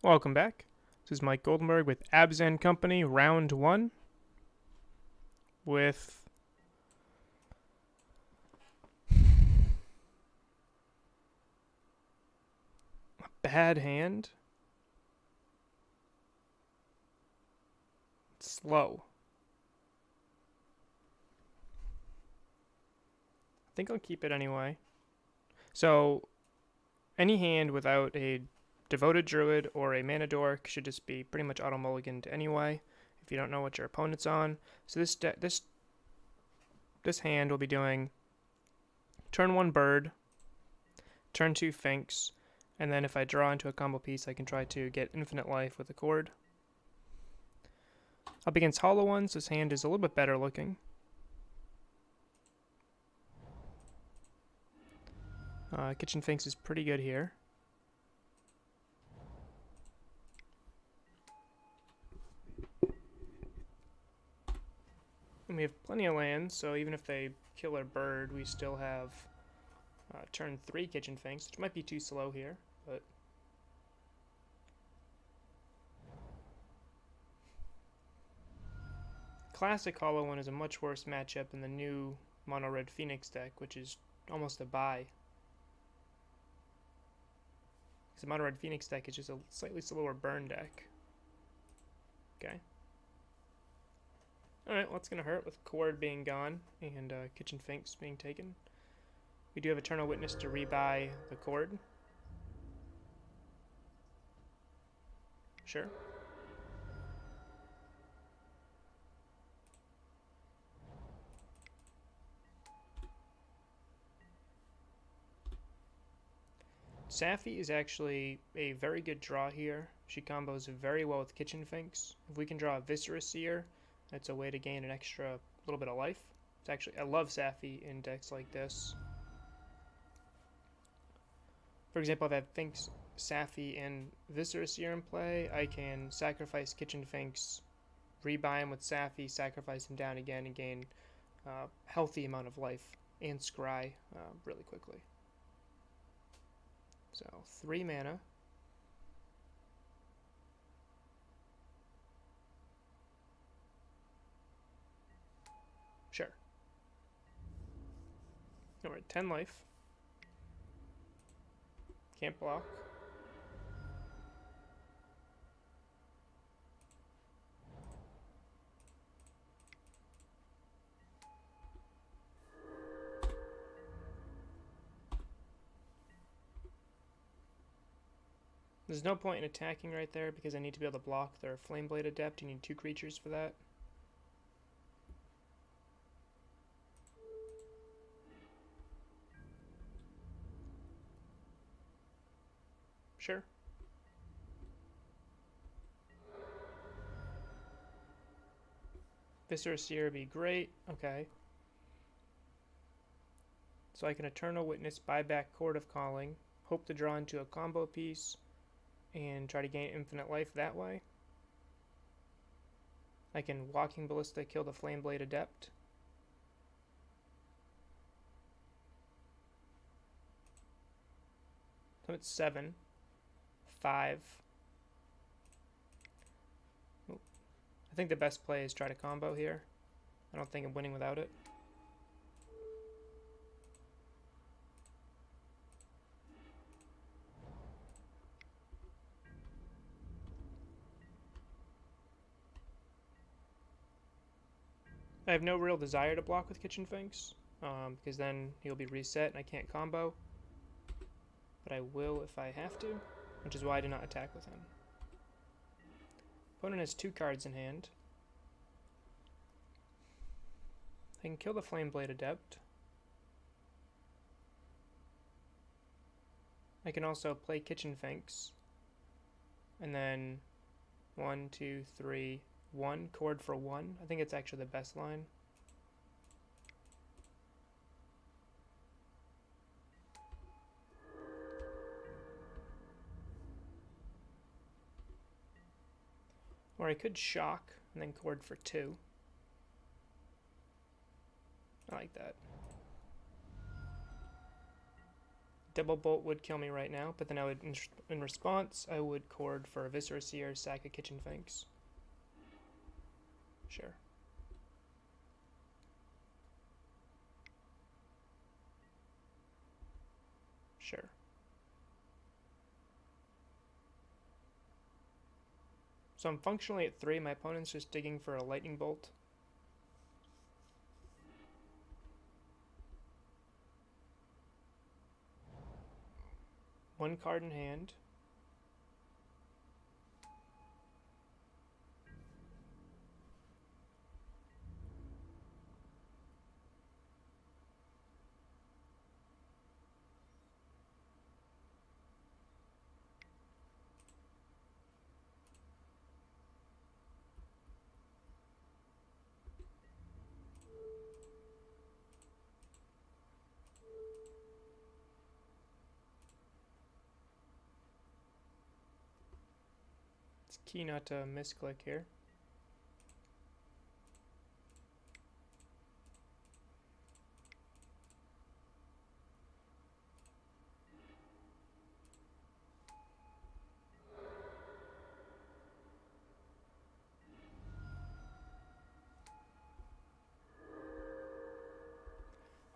Welcome back. This is Mike Goldenberg with Abzan Company, round one, with a bad hand. It's slow. I think I'll keep it anyway. So, any hand without a Devoted Druid or a Mana Dork should just be pretty much auto-mulliganed anyway, if you don't know what your opponent's on. So this hand will be doing turn 1 Bird, turn 2 Finks, and then if I draw into a combo piece, I can try to get infinite life with a Chord. Up against Hollow Ones, this hand is a little bit better looking. Kitchen Finks is pretty good here. And we have plenty of lands, so even if they kill our bird, we still have turn 3 Kitchen Finks, which might be too slow here, but Classic Hollow One is a much worse matchup than the new Mono Red Phoenix deck, which is almost a buy. Because the Mono Red Phoenix deck is just a slightly slower burn deck. Okay. Alright, well, it's going to hurt with Chord being gone and Kitchen Finks being taken. We do have Eternal Witness to rebuy the Chord. Sure. Safi is actually a very good draw here. She combos very well with Kitchen Finks. If we can draw a Viscera Seer, that's a way to gain an extra little bit of life. It's actually, I love Safi in decks like this. For example, if I have Finks, Safi, and Viscera Seer in play, I can sacrifice Kitchen Finks, rebuy him with Safi, sacrifice him down again, and gain a healthy amount of life and Scry really quickly. So, 3 mana. Sure. Alright, 10 life. Can't block. There's no point in attacking right there because I need to be able to block their Flameblade Adept. You need 2 creatures for that. Sure. Viscera Seer would be great. Okay. So I can Eternal Witness, buy back Chord of Calling, hope to draw into a combo piece, and try to gain infinite life that way. I can Walking Ballista, kill the Flameblade Adept. So it's 7. 5. Ooh. I think the best play is try to combo here. I don't think I'm winning without it. I have no real desire to block with Kitchen Finks, because then he'll be reset and I can't combo. But I will if I have to, which is why I do not attack with him. Opponent has 2 cards in hand. I can kill the Flameblade Adept. I can also play Kitchen Finks. And then 1, 2, 3, 1, Chord for 1. I think it's actually the best line. Or I could Shock and then Chord for 2. I like that. Double Bolt would kill me right now, but then I would, in response, I would Chord for a Viscera Seer, sack a Kitchen Finks. Sure. Sure. So I'm functionally at 3. My opponent's just digging for a Lightning Bolt. One card in hand. It's key not to misclick here.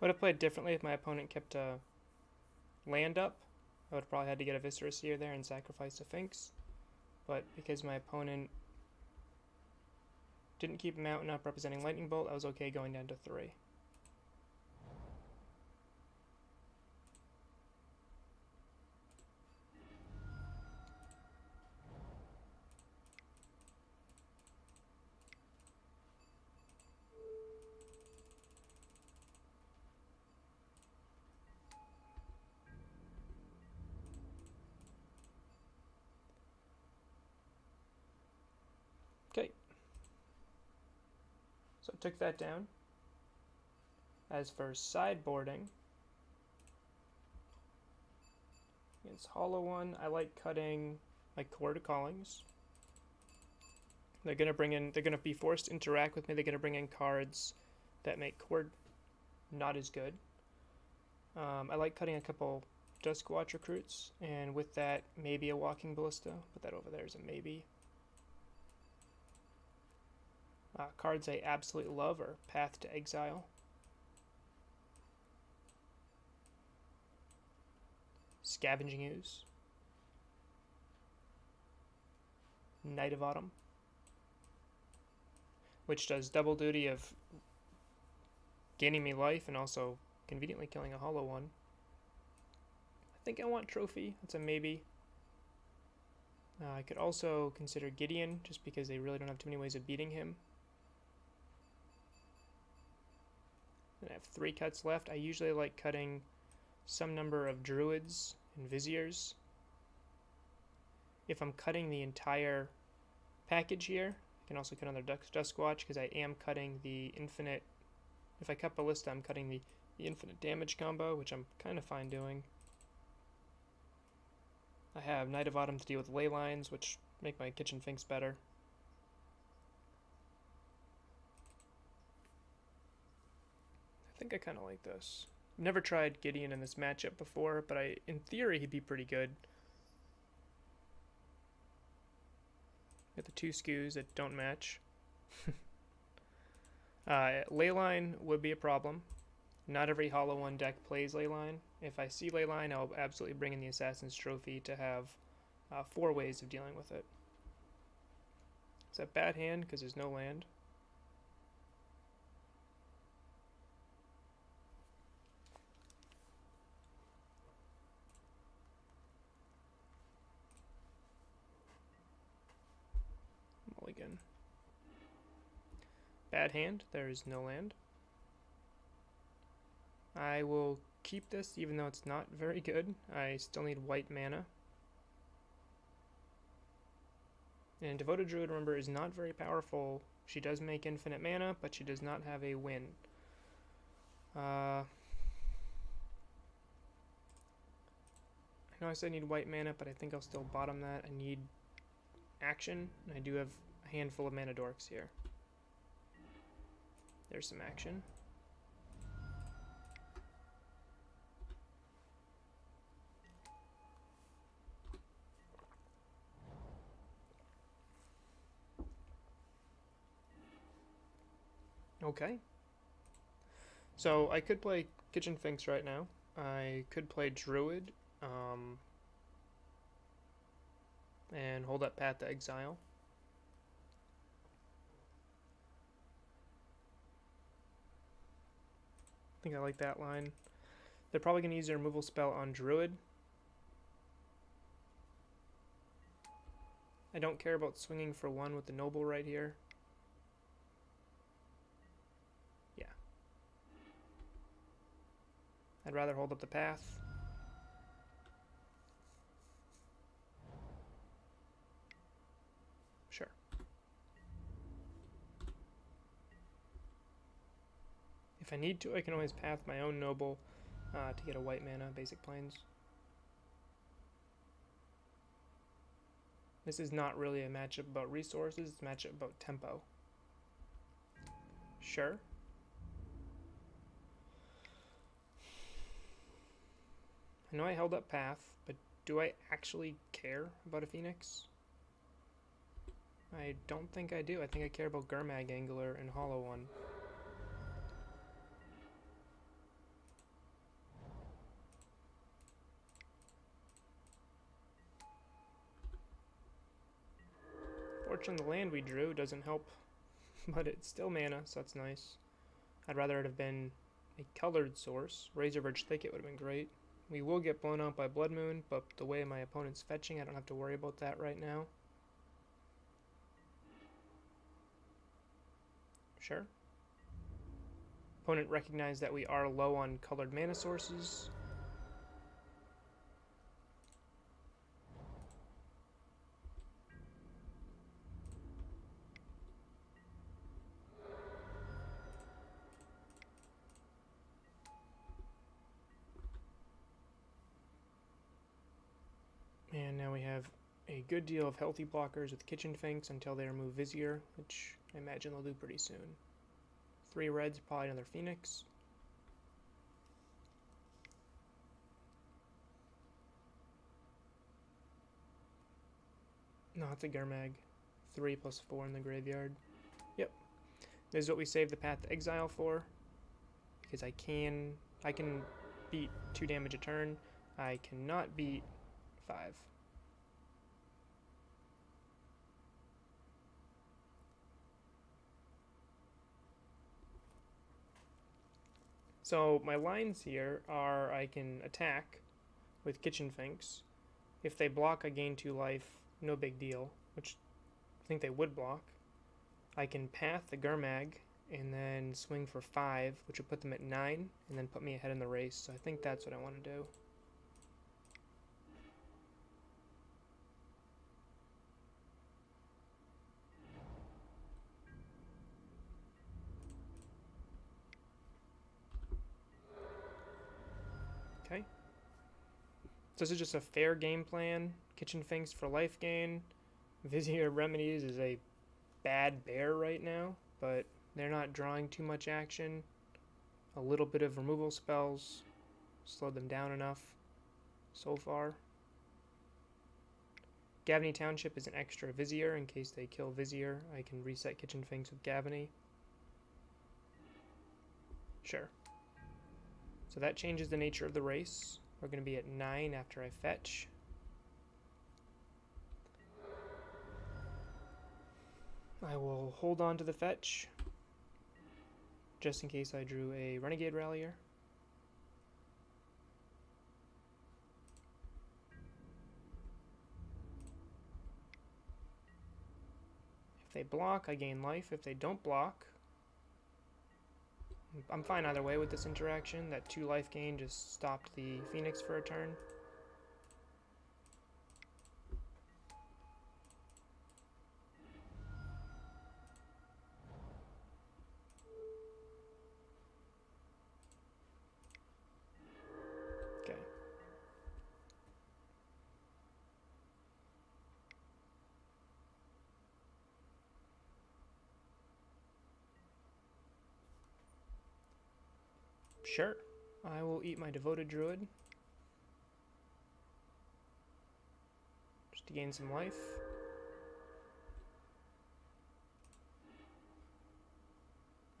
I would have played differently if my opponent kept a land up. I would have probably had to get a Viscera Seer there and sacrifice a Finks. But because my opponent didn't keep a mountain up representing Lightning Bolt, I was okay going down to 3. Okay. So I took that down. As for sideboarding, against Hollow One, I like cutting my Chord of Callings. They're gonna be forced to interact with me. They're gonna bring in cards that make Chord not as good. I like cutting a couple Duskwatch recruits, and with that, maybe a Walking Ballista. Put that over there as a maybe. Cards I absolutely love are Path to Exile, Scavenging Ooze, Night of Autumn, which does double duty of gaining me life and also conveniently killing a Hollow One. I think I want Trophy. That's a maybe. I could also consider Gideon, just because they really don't have too many ways of beating him. And I have 3 cuts left. I usually like cutting some number of Druids and Viziers. If I'm cutting the entire package here, I can also cut another Duskwatch, because I am cutting the infinite. If I cut Ballista, I'm cutting the infinite damage combo, which I'm kind of fine doing. I have Night of Autumn to deal with ley lines, which make my Kitchen Finks better. I think I kind of like this. I've never tried Gideon in this matchup before, but in theory, he'd be pretty good. Got the 2 skews that don't match. Leyline would be a problem. Not every Hollow One deck plays Leyline. If I see Leyline, I'll absolutely bring in the Assassin's Trophy to have 4 ways of dealing with it. It's a bad hand because there's no land. Mulligan. Bad hand, there's no land. I will keep this even though it's not very good. I still need white mana. And Devoted Druid, remember, is not very powerful. She does make infinite mana, but she does not have a win. I know I said I need white mana, but I think I'll still bottom that. I need action, and I do have a handful of mana dorks here. There's some action. Okay. So I could play Kitchen Finks right now. I could play Druid, and hold up Path to Exile. I think I like that line. They're probably going to use their removal spell on Druid. I don't care about swinging for one with the Noble right here. Yeah. I'd rather hold up the Path. Sure. If I need to, I can always path my own Noble to get a white mana, basic plains. This is not really a matchup about resources, it's a matchup about tempo. Sure. I know I held up Path, but do I actually care about a Phoenix? I don't think I do. I think I care about Gurmag Angler and Hollow One. Fortunately, the land we drew doesn't help, but it's still mana, so that's nice. I'd rather it have been a colored source. Razorverge Thicket would have been great. We will get blown out by Blood Moon, but the way my opponent's fetching, I don't have to worry about that right now. Sure. Opponent recognized that we are low on colored mana sources. And now we have a good deal of healthy blockers with Kitchen Finks until they remove Vizier, which I imagine they'll do pretty soon. 3 reds, probably another Phoenix. No, it's a Gurmag. 3 plus 4 in the graveyard. Yep. This is what we save the Path to Exile for. Because I can beat 2 damage a turn. I cannot beat 5. So my lines here are I can attack with Kitchen Finks. If they block, I gain 2 life, no big deal, which I think they would block. I can path the Gurmag and then swing for 5, which would put them at 9, and then put me ahead in the race. So I think that's what I want to do. Okay. So this is just a fair game plan. Kitchen Finks for life gain. Vizier Remedies is a bad bear right now, but they're not drawing too much action. A little bit of removal spells slowed them down enough so far. Gavany Township is an extra Vizier in case they kill Vizier. I can reset Kitchen Finks with Gavany. Sure. So that changes the nature of the race. We're going to be at 9 after I fetch. I will hold on to the fetch, just in case I drew a Renegade Rallier. If they block, I gain life. If they don't block, I'm fine either way with this interaction. That 2 life gain just stopped the Phoenix for a turn. Okay. Sure. I will eat my Devoted Druid. Just to gain some life.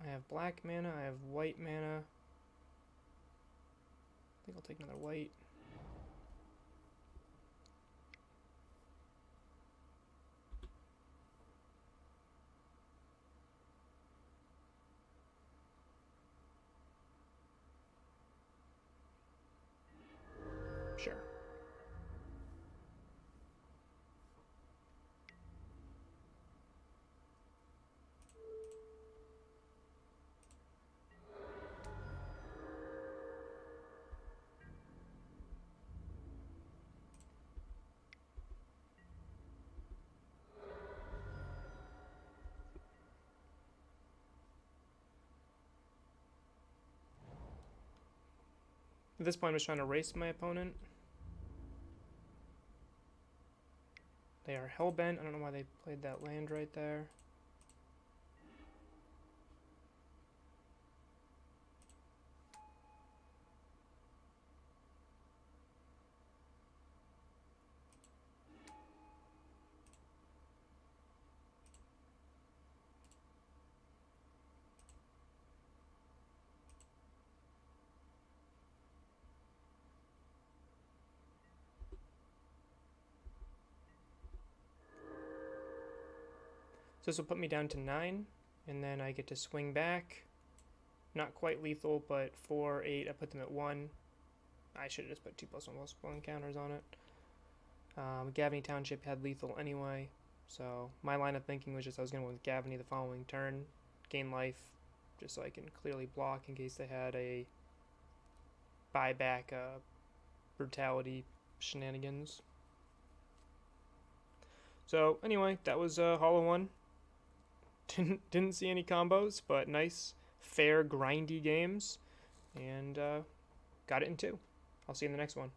I have black mana, I have white mana. I think I'll take another white. Sure. At this point, I'm just trying to race my opponent. They are hellbent. I don't know why they played that land right there. So this will put me down to 9, and then I get to swing back. Not quite lethal, but 4, 8, I put them at 1. I should have just put 2+1/+1 encounters on it. Gavany Township had lethal anyway, so my line of thinking was just I was going to go with Gavany the following turn, gain life, just so I can clearly block in case they had a buyback brutality shenanigans. So anyway, that was Hollow 1. Didn't see any combos, but nice, fair, grindy games, and got it in 2. I'll see you in the next one.